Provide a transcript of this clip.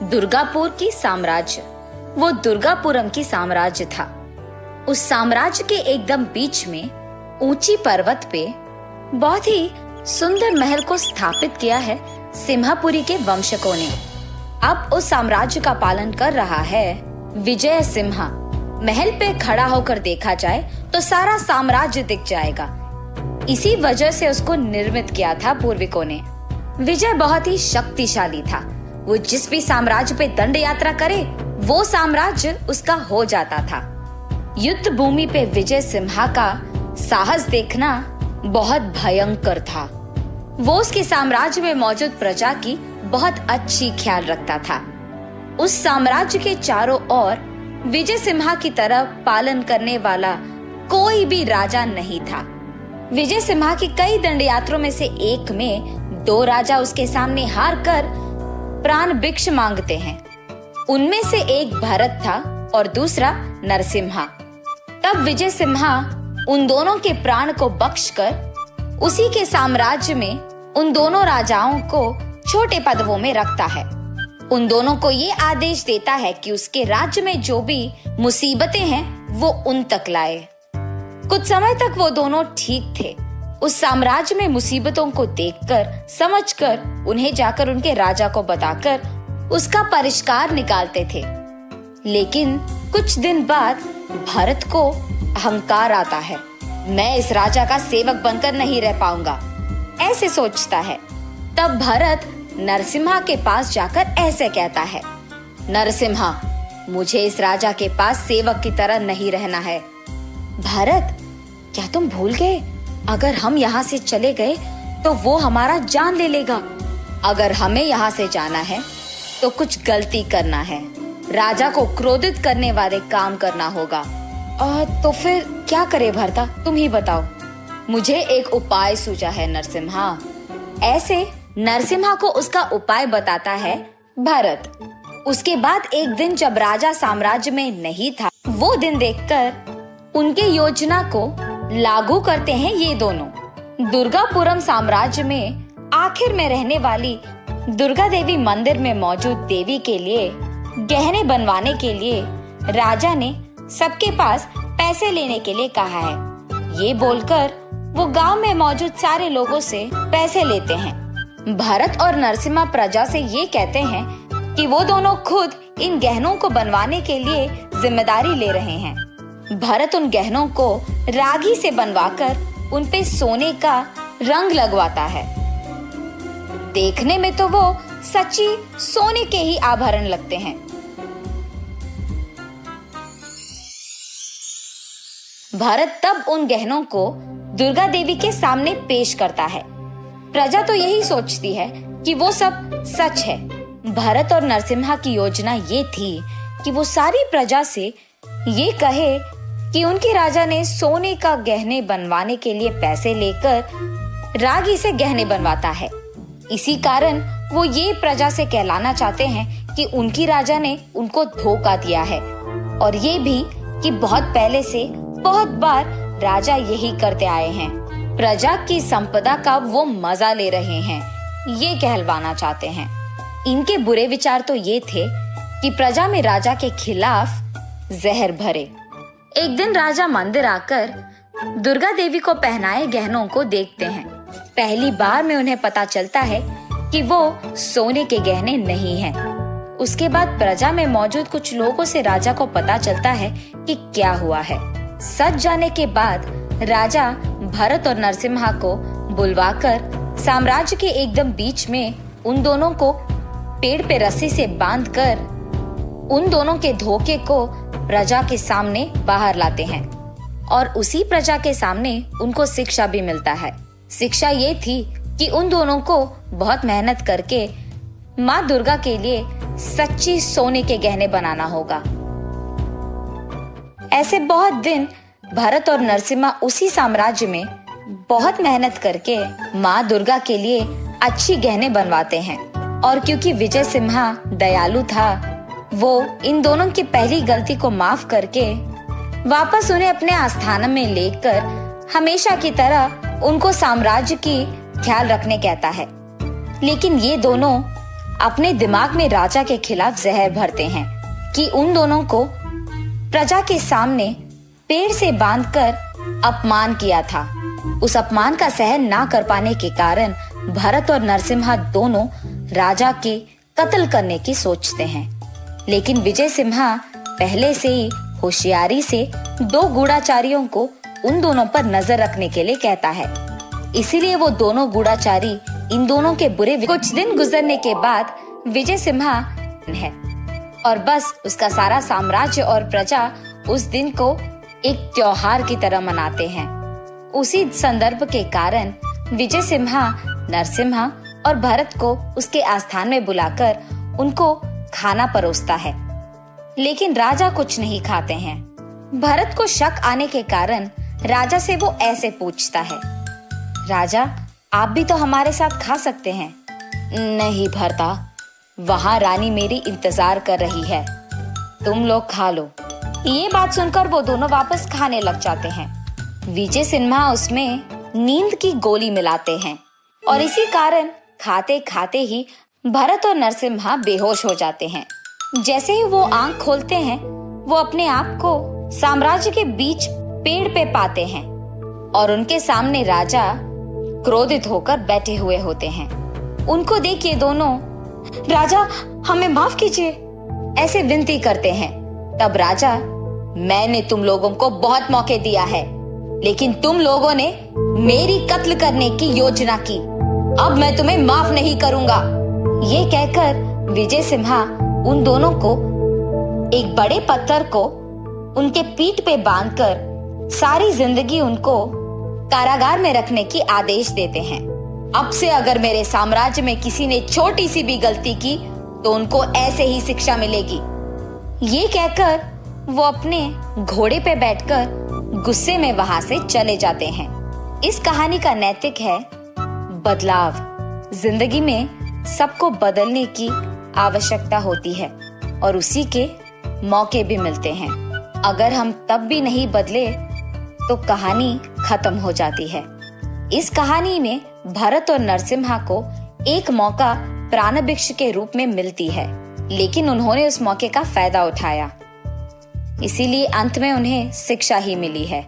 दुर्गापुर की साम्राज्य। वो दुर्गापुरम की साम्राज्य था। उस साम्राज्य के एकदम बीच में ऊंची पर्वत पे बहुत ही सुंदर महल को स्थापित किया है सिम्हापुरी के वंशकों ने। अब उस साम्राज्य का पालन कर रहा है विजय सिम्हा। महल पे खड़ा होकर देखा जाए तो सारा साम्राज्य दिख जाएगा। इसी वजह से उसको निर्मित किया था पूर्विकों ने। विजय बहुत ही शक्तिशाली था। वो जिस भी साम्राज्य पे दंड यात्रा करे वो साम्राज्य उसका हो जाता था। युद्ध भूमि पे विजय सिम्हा का साहस देखना बहुत भयंकर था। वो उसके साम्राज्य में मौजूद प्रजा की बहुत अच्छी ख्याल रखता था। उस साम्राज्य के चारों ओर विजय सिम्हा की तरह पालन करने वाला कोई भी राजा नहीं था। विजय सिम्हा की कई दंडयात्रों में से एक में 2 राजा उसके सामने हार कर प्राण भिक्षा मांगते हैं। उनमें से एक भरत था और दूसरा नरसिम्हा। तब विजय सिम्हा उन दोनों के प्राण को बख्शकर उसी के साम्राज्य में उन दोनों राजाओं को छोटे पदवों में रखता है। उन दोनों को ये आदेश देता है कि उसके राज्य में जो भी मुसीबतें हैं वो उन तक लाए। कुछ समय तक वो दोनों ठीक थे। उस साम्राज्य में मुसीबतों को देखकर, समझकर, उन्हें जाकर उनके राजा को बताकर उसका परिष्कार निकालते थे। लेकिन कुछ दिन बाद भरत को अहंकार आता है। मैं इस राजा का सेवक बनकर नहीं रह पाऊंगा, ऐसे सोचता है। तब भरत नरसिम्हा के पास जाकर ऐसे कहता है, नरसिम्हा, मुझे इस राजा के पास सेवक की तरह नहीं रहना है। भरत, क्या तुम भूल गए? अगर हम यहाँ से चले गए तो वो हमारा जान ले लेगा। अगर हमें यहाँ से जाना है तो कुछ गलती करना है। राजा को क्रोधित करने वाले काम करना होगा। तो फिर क्या करे भरता, तुम ही बताओ। मुझे एक उपाय सूझा है नरसिम्हा। ऐसे नरसिम्हा को उसका उपाय बताता है भरत। उसके बाद एक दिन जब राजा साम्राज्य में नहीं था, वो दिन देखकर उनके योजना को लागू करते हैं ये दोनों। दुर्गापुरम साम्राज्य में आखिर में रहने वाली दुर्गा देवी मंदिर में मौजूद देवी के लिए गहने बनवाने के लिए राजा ने सबके पास पैसे लेने के लिए कहा है। ये बोलकर वो गांव में मौजूद सारे लोगों से पैसे लेते हैं। भरत और नरसिम्हा प्रजा से ये कहते हैं कि वो दोनों खुद इन गहनों को बनवाने के लिए जिम्मेदारी ले रहे हैं। भरत उन गहनों को रागी से बनवाकर उन पे सोने का रंग लगवाता है। देखने में तो वो सच्ची सोने के ही आभरण लगते हैं। भरत तब उन गहनों को दुर्गा देवी के सामने पेश करता है। प्रजा तो यही सोचती है कि वो सब सच है। भरत और नरसिम्हा की योजना ये थी कि वो सारी प्रजा से ये कहे कि उनके राजा ने सोने का गहने बनवाने के लिए पैसे लेकर रागी से गहने बनवाता है। इसी कारण वो ये प्रजा से कहलाना चाहते हैं कि उनकी राजा ने उनको धोखा दिया है। और ये भी कि बहुत पहले से बहुत बार राजा यही करते आए हैं। प्रजा की संपदा का वो मजा ले रहे हैं, ये कहलवाना चाहते हैं। इनके बुरे विचार तो ये थे कि प्रजा में राजा के खिलाफ जहर भरे। एक दिन राजा मंदिर आकर दुर्गा देवी को पहनाए गहनों को देखते हैं। पहली बार में उन्हें पता चलता है कि वो सोने के गहने नहीं हैं। उसके बाद प्रजा में मौजूद कुछ लोगों से राजा को पता चलता है कि क्या हुआ है। सच जाने के बाद राजा भरत और नरसिम्हा को बुलवाकर साम्राज्य के एकदम बीच में उन दोनों को पेड़ पे रस्सी से बांधकर उन दोनों के धोखे को प्रजा के सामने बाहर लाते हैं। और उसी प्रजा के सामने उनको शिक्षा भी मिलता है। शिक्षा ये थी कि उन दोनों को बहुत मेहनत करके माँ दुर्गा के लिए सच्ची सोने के गहने बनाना होगा। ऐसे बहुत दिन भरत और नरसिम्हा उसी साम्राज्य में बहुत मेहनत करके माँ दुर्गा के लिए अच्छी गहने बनवाते हैं। और क्योंकि विजय सिम्हा दयालु था, वो इन दोनों की पहली गलती को माफ करके वापस उन्हें अपने आस्थान में लेकर हमेशा की तरह उनको साम्राज्य की ख्याल रखने कहता है। लेकिन ये दोनों अपने दिमाग में राजा के खिलाफ जहर भरते हैं कि उन दोनों को प्रजा के सामने पेड़ से बांधकर अपमान किया था। उस अपमान का सहन ना कर पाने के कारण भरत और नरसिम्हा दोनों राजा के कत्ल करने की सोचते हैं। लेकिन विजय सिम्हा पहले से ही होशियारी से 2 गूढ़ाचारियों को उन दोनों पर नजर रखने के लिए कहता है। इसीलिए वो दोनों गूढ़ाचारी इन दोनों के बुरे कुछ दिन गुजरने के बाद विजय सिम्हा है और बस उसका सारा साम्राज्य और प्रजा उस दिन को एक त्योहार की तरह मनाते हैं। उसी संदर्भ के कारण विजय सिम्हा नरसिम्हा और भरत को उसके आस्थान में बुलाकर उनको खाना परोसता है, लेकिन राजा कुछ नहीं खाते हैं। भरत को शक आने के कारण राजा से वो ऐसे पूछता है, राजा आप भी तो हमारे साथ खा सकते हैं। नहीं भरता, वहाँ रानी मेरी इंतजार कर रही है, तुम लोग खा लो। ये बात सुनकर वो दोनों वापस खाने लग जाते हैं। विजय सिन्हा उसमें नींद की गोली मिलाते हैं और इसी कारण खाते खाते ही भरत और नरसिम्हा बेहोश हो जाते हैं। जैसे ही वो आंख खोलते हैं, वो अपने आप को साम्राज्य के बीच पेड़ पे पाते हैं और उनके सामने राजा क्रोधित होकर बैठे हुए होते हैं। उनको देख ये दोनों, राजा हमें माफ कीजिए, ऐसे विनती करते हैं। तब राजा, मैंने तुम लोगों को बहुत मौके दिया है, लेकिन तुम लोगों ने मेरी कत्ल करने की योजना की, अब मैं तुम्हें माफ नहीं करूंगा। ये कहकर विजय सिम्हा उन दोनों को एक बड़े पत्थर को उनके पीठ पे बांधकर सारी जिंदगी उनको कारागार में रखने की आदेश देते हैं। अब से अगर मेरे साम्राज्य में किसी ने छोटी सी भी गलती की तो उनको ऐसे ही शिक्षा मिलेगी। ये कहकर वो अपने घोड़े पे बैठकर गुस्से में वहां से चले जाते हैं। इस कहानी का नैतिक है बदलाव। जिंदगी में सबको बदलने की आवश्यकता होती है और उसी के मौके भी मिलते हैं। अगर हम तब भी नहीं बदले तो कहानी खत्म हो जाती है। इस कहानी में भरत और नरसिम्हा को एक मौका प्राणभिक्ष के रूप में मिलती है, लेकिन उन्होंने उस मौके का फायदा उठाया, इसीलिए अंत में उन्हें शिक्षा ही मिली है।